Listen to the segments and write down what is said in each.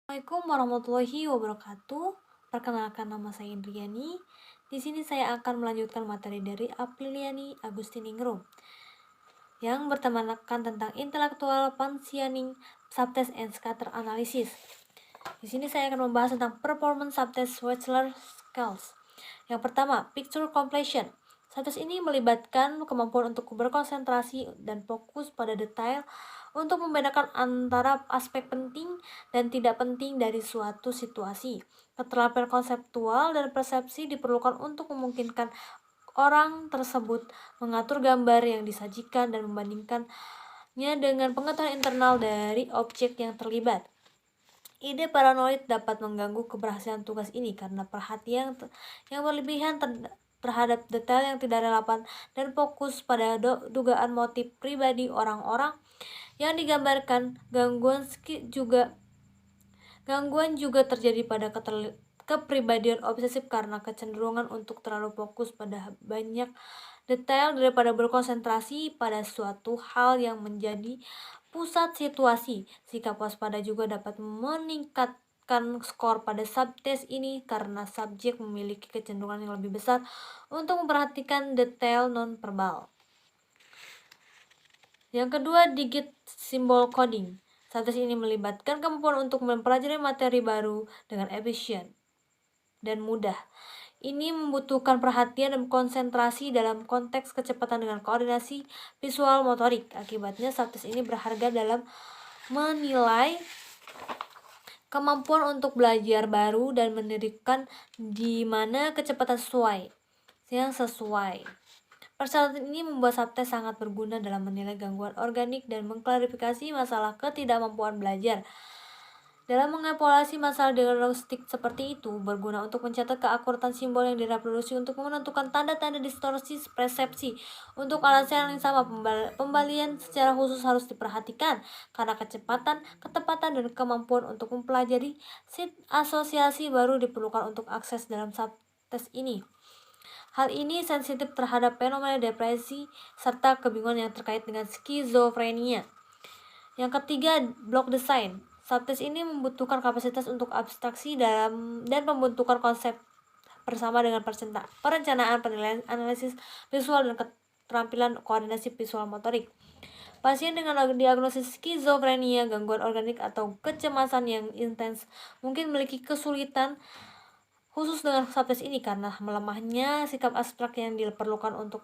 Assalamualaikum warahmatullahi wabarakatuh. Perkenalkan, nama saya Indriani. Di sini saya akan melanjutkan materi dari Apriliani Agustiningrum yang bertemakan tentang intellectual functioning, subtest and scatter analysis. Di sini saya akan membahas tentang performance subtest Wechsler scales. Yang pertama, picture completion. Subtest ini melibatkan kemampuan untuk berkonsentrasi dan fokus pada detail untuk membedakan antara aspek penting dan tidak penting dari suatu situasi. Keterampilan konseptual dan persepsi diperlukan untuk memungkinkan orang tersebut mengatur gambar yang disajikan dan membandingkannya dengan pengetahuan internal dari objek yang terlibat. Ide paranoid dapat mengganggu keberhasilan tugas ini karena perhatian yang berlebihan terhadap detail yang tidak relevan dan fokus pada dugaan motif pribadi orang-orang yang digambarkan. Gangguan juga terjadi pada kepribadian obsesif karena kecenderungan untuk terlalu fokus pada banyak detail daripada berkonsentrasi pada suatu hal yang menjadi pusat situasi. Sikap waspada juga dapat meningkatkan skor pada subtest ini karena subjek memiliki kecenderungan yang lebih besar untuk memperhatikan detail non-verbal. Yang kedua, digit simbol coding. Subtest ini melibatkan kemampuan untuk mempelajari materi baru dengan efisien dan mudah. Ini membutuhkan perhatian dan konsentrasi dalam konteks kecepatan dengan koordinasi visual motorik. Akibatnya, subtest ini berharga dalam menilai kemampuan untuk belajar baru dan menentukan di mana kecepatan yang sesuai. Persyaratan ini membuat subtest sangat berguna dalam menilai gangguan organik dan mengklarifikasi masalah ketidakmampuan belajar. Dalam mengevaluasi masalah diagnostik seperti itu, berguna untuk mencatat keakuratan simbol yang direproduksi untuk menentukan tanda-tanda distorsi persepsi. Untuk alasan yang sama, pembalian secara khusus harus diperhatikan karena kecepatan, ketepatan, dan kemampuan untuk mempelajari asosiasi baru diperlukan untuk akses dalam subtest ini. Hal ini sensitif terhadap fenomena depresi serta kebingungan yang terkait dengan skizofrenia. Yang ketiga, block design. Subtest ini membutuhkan kapasitas untuk abstraksi dan pembentukan konsep bersama dengan perencanaan, penilaian, analisis visual, dan keterampilan koordinasi visual motorik. Pasien dengan diagnosis skizofrenia, gangguan organik, atau kecemasan yang intens mungkin memiliki kesulitan khusus dengan subtest ini karena melemahnya sikap abstrak yang diperlukan untuk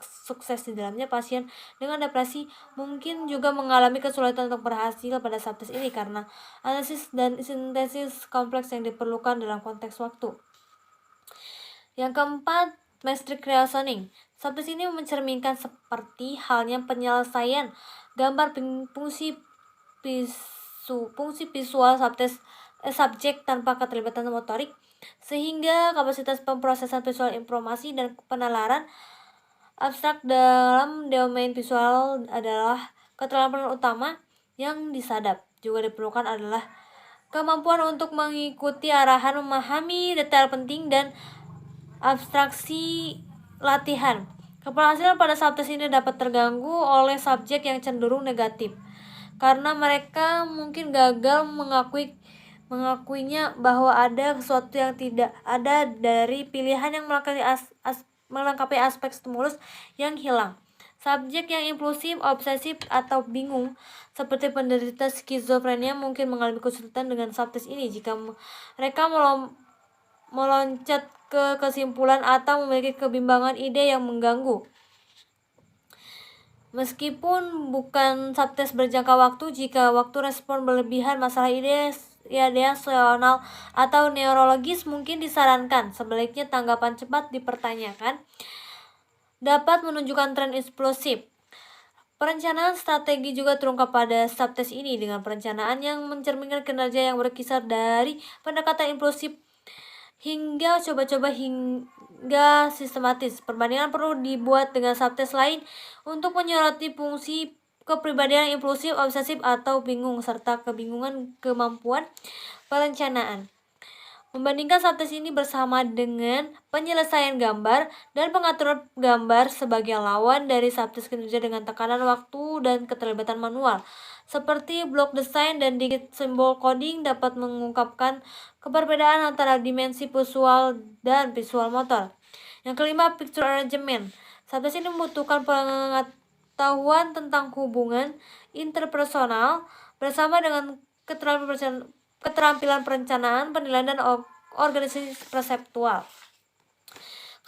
sukses di dalamnya. Pasien dengan depresi mungkin juga mengalami kesulitan untuk berhasil pada subtest ini karena analisis dan sintesis kompleks yang diperlukan dalam konteks waktu. Yang keempat, metric reasoning. Subtest ini mencerminkan seperti halnya penyelesaian gambar fungsi visual subjek tanpa keterlibatan motorik, sehingga kapasitas pemrosesan visual informasi dan penalaran abstrak dalam domain visual adalah keterampilan utama yang disadap. Juga diperlukan adalah kemampuan untuk mengikuti arahan, memahami detail penting, dan abstraksi latihan. Keberhasilan pada subtest ini dapat terganggu oleh subjek yang cenderung negatif karena mereka mungkin gagal mengakuinya bahwa ada sesuatu yang tidak ada dari pilihan yang melengkapi aspek stimulus yang hilang. Subjek yang impulsif, obsesif, atau bingung seperti penderita skizofrenia mungkin mengalami kesulitan dengan subtest ini jika mereka meloncat ke kesimpulan atau memiliki kebimbangan ide yang mengganggu. Meskipun bukan subtest berjangka waktu, jika waktu respon berlebihan, masalah ideasional atau neurologis mungkin disarankan. Sebaliknya, tanggapan cepat dipertanyakan dapat menunjukkan tren eksplosif. Perencanaan strategi juga terungkap pada subtest ini dengan perencanaan yang mencerminkan kinerja yang berkisar dari pendekatan impulsif hingga coba-coba hingga sistematis. Perbandingan perlu dibuat dengan subtest lain untuk menyoroti fungsi kepribadian impulsif, obsesif, atau bingung, serta kebingungan kemampuan perencanaan. Membandingkan subtest ini bersama dengan penyelesaian gambar dan pengaturan gambar sebagai lawan dari subtest kinerja dengan tekanan waktu dan keterlibatan manual. seperti block design dan digit simbol coding dapat mengungkapkan keberbedaan antara dimensi visual dan visual motor. Yang kelima, picture arrangement. Subtes ini membutuhkan pengetahuan tentang hubungan interpersonal bersama dengan keterampilan perencanaan, penilaian, dan organisasi perseptual.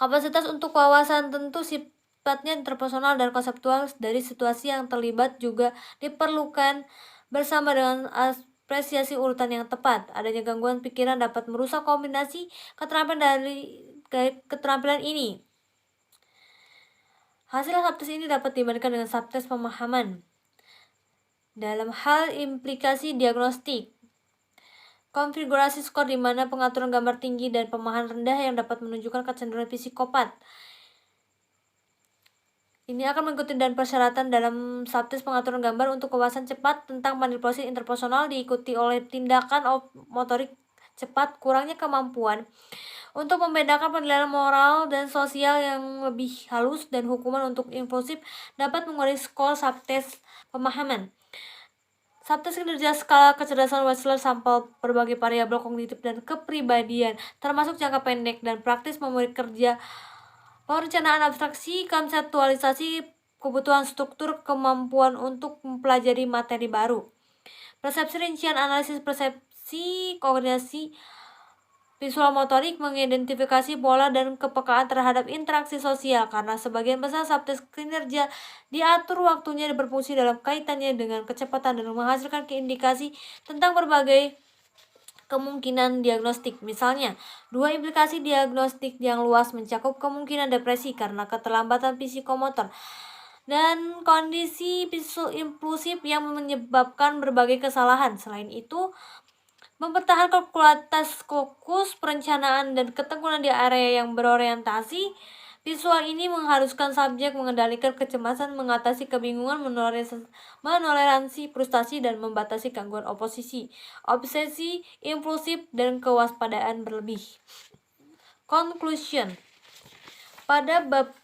Kapasitas untuk wawasan tentu sifatnya interpersonal dan konseptual dari situasi yang terlibat juga diperlukan bersama dengan apresiasi urutan yang tepat. Adanya gangguan pikiran dapat merusak kombinasi keterampilan ini. Hasil subtes ini dapat dibandingkan dengan subtes pemahaman. Dalam hal implikasi diagnostik, konfigurasi skor di mana pengaturan gambar tinggi dan pemahaman rendah yang dapat menunjukkan kecenderungan psikopat. Ini akan mengikuti dan persyaratan dalam subtes pengaturan gambar untuk wawasan cepat tentang manipulasi interpersonal diikuti oleh tindakan motorik cepat, kurangnya kemampuan untuk membedakan penilaian moral dan sosial yang lebih halus, dan hukuman untuk impulsif dapat mengurangi skor subtes pemahaman. Subtes kinerja skala kecerdasan Wechsler sampel berbagai variabel kognitif dan kepribadian, termasuk jangka pendek dan praktis memori kerja, perencanaan abstraksi, konseptualisasi, kebutuhan struktur, kemampuan untuk mempelajari materi baru, persepsi rincian, analisis persepsi, koordinasi, visual motorik, mengidentifikasi pola dan kepekaan terhadap interaksi sosial. Karena sebagian besar subtes kinerja diatur waktunya berfungsi dalam kaitannya dengan kecepatan dan menghasilkan indikasi tentang berbagai kemungkinan diagnostik. Misalnya, 2 implikasi diagnostik yang luas mencakup kemungkinan depresi karena keterlambatan psikomotor dan kondisi impulsif yang menyebabkan berbagai kesalahan. Selain itu, mempertahankan kualitas fokus, perencanaan, dan ketekunan di area yang berorientasi visual ini mengharuskan subjek mengendalikan kecemasan, mengatasi kebingungan, menoleransi frustasi, dan membatasi gangguan obsesi, impulsif, dan kewaspadaan berlebih. Conclusion. Pada bab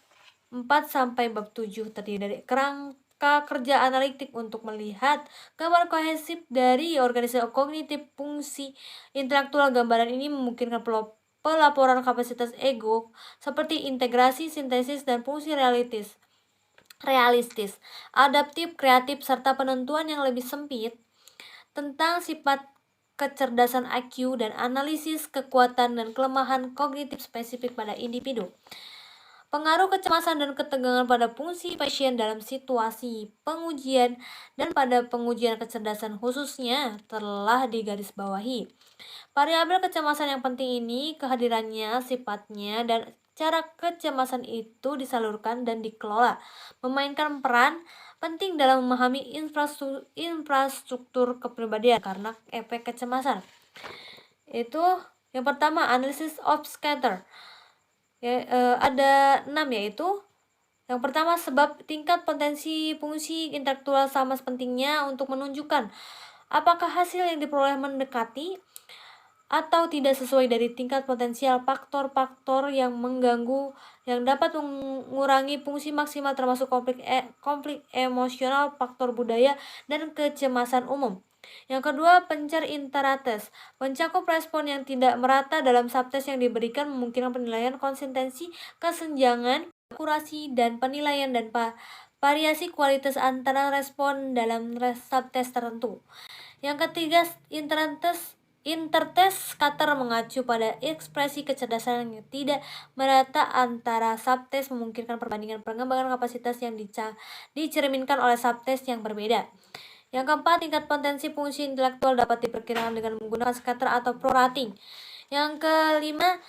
4 sampai bab 7 terdiri dari kerangka kerja analitik untuk melihat gambar kohesif dari organisasi kognitif fungsi intelektual. Gambaran ini memungkinkan pelaporan kapasitas ego seperti integrasi, sintesis, dan fungsi realistis, adaptif, kreatif, serta penentuan yang lebih sempit tentang sifat kecerdasan IQ dan analisis kekuatan dan kelemahan kognitif spesifik pada individu. Pengaruh kecemasan dan ketegangan pada fungsi pasien dalam situasi pengujian dan pada pengujian kecerdasan khususnya telah digarisbawahi. Variabel kecemasan yang penting ini kehadirannya, sifatnya, dan cara kecemasan itu disalurkan dan dikelola memainkan peran penting dalam memahami infrastruktur kepribadian karena efek kecemasan. Itu yang pertama, analysis of scatter. Ada 6, yaitu yang pertama, sebab tingkat potensi fungsi intelektual sama pentingnya untuk menunjukkan apakah hasil yang diperoleh mendekati atau tidak sesuai dari tingkat potensial. Faktor-faktor yang mengganggu yang dapat mengurangi fungsi maksimal termasuk konflik emosional, faktor budaya, dan kecemasan umum. Yang kedua, pencar interates, mencakup respon yang tidak merata dalam subtes yang diberikan, memungkinkan penilaian konsistensi, kesenjangan, akurasi, dan penilaian dan variasi kualitas antara respon dalam subtes tertentu. Yang ketiga, intertest scatter mengacu pada ekspresi kecerdasan yang tidak merata antara subtes, memungkinkan perbandingan pengembangan kapasitas yang dicerminkan oleh subtes yang berbeda. Yang keempat, tingkat potensi fungsi intelektual dapat diperkirakan dengan menggunakan scatter atau prorating. Yang kelima,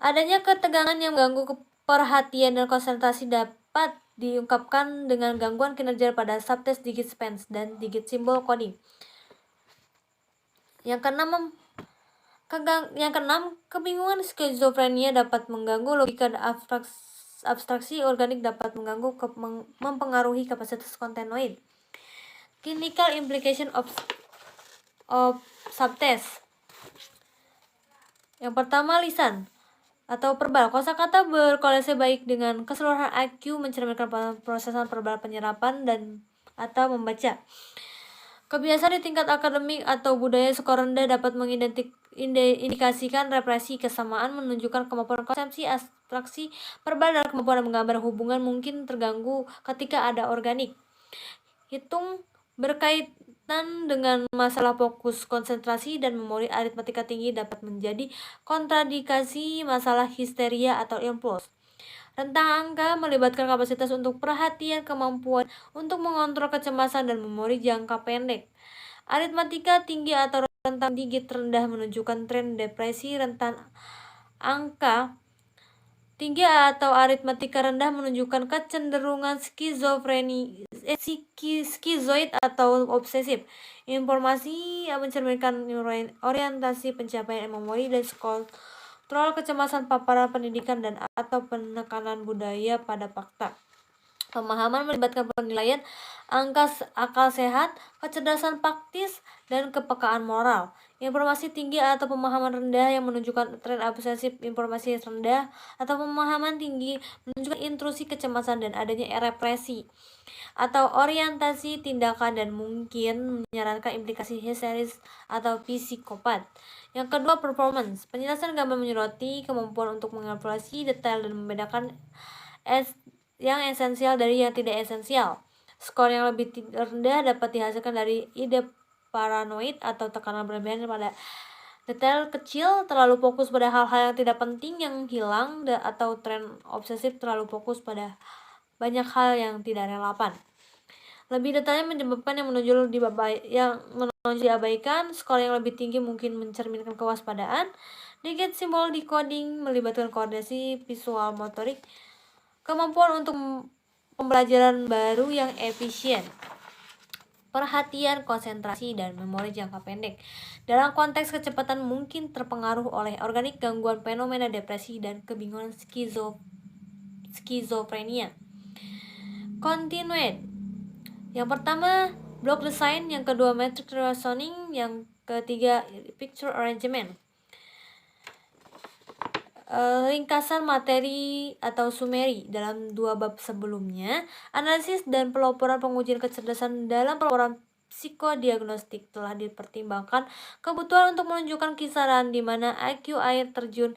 adanya ketegangan yang mengganggu perhatian dan konsentrasi dapat diungkapkan dengan gangguan kinerja pada subtes digit spans dan digit simbol coding. Yang keenam, kebingungan skizofrenia dapat mengganggu logika abstraksi organik, dapat mempengaruhi kapasitas kontenoid. Clinical implication of subtest. Yang pertama, lisan atau verbal. Kosakata berkorelasi baik dengan keseluruhan IQ, mencerminkan prosesan verbal penyerapan dan atau membaca. Kebiasaan di tingkat akademik atau budaya skor rendah dapat mengindikasikan represi. Kesamaan menunjukkan kemampuan konsepsi, abstraksi, verbal, dan kemampuan menggambar hubungan mungkin terganggu ketika ada organik. Hitung berkaitan dengan masalah fokus, konsentrasi, dan memori. Aritmatika tinggi dapat menjadi kontradikasi masalah histeria atau impuls. Rentang angka melibatkan kapasitas untuk perhatian, kemampuan untuk mengontrol kecemasan, dan memori jangka pendek. Aritmatika tinggi atau rentang digit rendah menunjukkan tren depresi. Rentang angka tinggi atau aritmatika rendah menunjukkan kecenderungan skizoid atau obsesif. Informasi yang mencerminkan orientasi pencapaian memori dan kontrol kecemasan, paparan pendidikan, dan atau penekanan budaya pada fakta. Pemahaman melibatkan penilaian angka akal sehat, kecerdasan praktis, dan kepekaan moral. Informasi tinggi atau pemahaman rendah yang menunjukkan tren obsesif. Informasi rendah atau pemahaman tinggi menunjukkan intrusi kecemasan dan adanya represi atau orientasi tindakan, dan mungkin menyarankan implikasi histeris atau psikopat. Yang kedua, performance. Penjelasan gambar menyoroti kemampuan untuk mengevaluasi detail dan membedakan yang esensial dari yang tidak esensial. Skor yang lebih rendah dapat dihasilkan dari ide paranoid atau tekanan berlebihan pada detail kecil, terlalu fokus pada hal-hal yang tidak penting yang hilang, atau tren obsesif terlalu fokus pada banyak hal yang tidak relevan. Lebih detailnya menyebabkan yang menonjol diabaikan. Skor yang lebih tinggi mungkin mencerminkan kewaspadaan. Digit simbol decoding melibatkan koordinasi visual motorik, kemampuan untuk pembelajaran baru yang efisien, perhatian, konsentrasi, dan memori jangka pendek. Dalam konteks kecepatan mungkin terpengaruh oleh organik, gangguan fenomena depresi, dan kebingungan skizofrenia. Continued. Yang pertama, block design, yang kedua metric reasoning, yang ketiga picture arrangement. Ringkasan materi atau summary dalam 2 bab sebelumnya, analisis dan pelaporan pengujian kecerdasan dalam pelaporan psikodiagnostik telah dipertimbangkan kebutuhan untuk menunjukkan kisaran di mana IQ air terjun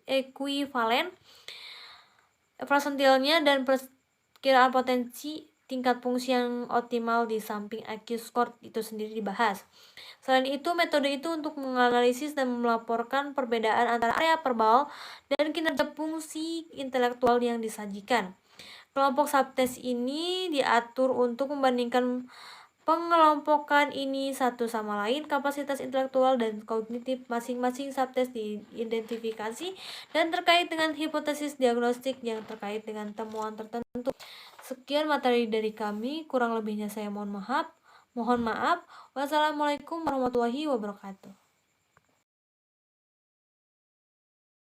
ekuivalen persentilnya dan perkiraan potensi tingkat fungsi yang optimal di samping IQ score itu sendiri dibahas. Selain itu, metode itu untuk menganalisis dan melaporkan perbedaan antara area verbal dan kinerja fungsi intelektual yang disajikan. Kelompok subtes ini diatur untuk membandingkan pengelompokan ini satu sama lain. Kapasitas intelektual dan kognitif masing-masing subtes diidentifikasi dan terkait dengan hipotesis diagnostik yang terkait dengan temuan tertentu. Sekian materi dari kami, kurang lebihnya saya mohon maaf. Wassalamualaikum warahmatullahi wabarakatuh.